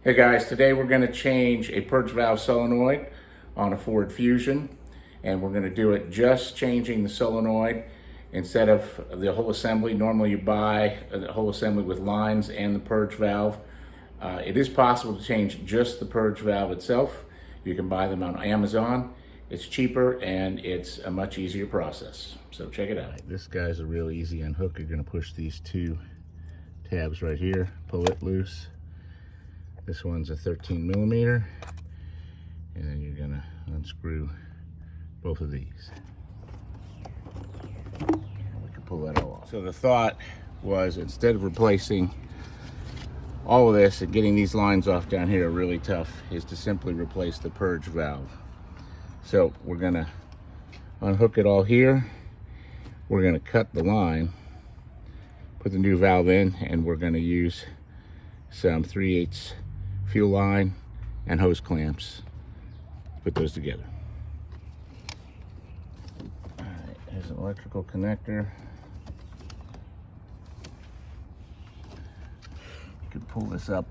Hey guys, today we're going to change a purge valve solenoid on a Ford Fusion, and we're going to do it just changing the solenoid instead of the whole assembly. Normally you buy the whole assembly with lines and the purge valve. It is possible to change just the purge valve itself. You can buy them on Amazon. It's cheaper and it's a much easier process. So check it out. This guy's a real easy unhook. You're going to push these two tabs right here, pull it loose. This one's a 13 millimeter, and then you're gonna unscrew both of these. We can pull that all off. So the thought was, instead of replacing all of this and getting these lines off down here are really tough, is to simply replace the purge valve. So we're gonna unhook it all here. We're gonna cut the line, put the new valve in, and we're gonna use some 3/8 fuel line and hose clamps. Put those together. All right, here's an electrical connector. You can pull this up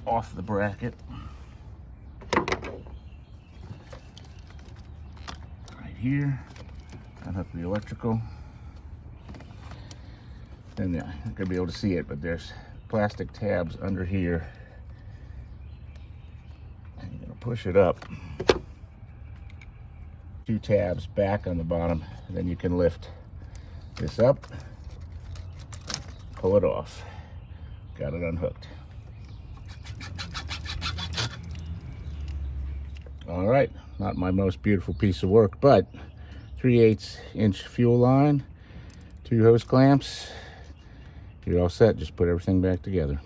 off the bracket. Right here, unhook the electrical. Then you're not gonna be able to see it, but there's plastic tabs under here. And you're gonna push it up. Two tabs back on the bottom, and then you can lift this up, pull it off. Got it unhooked. All right, not my most beautiful piece of work, but 3/8 inch fuel line, two hose clamps. You're all set. Just put everything back together.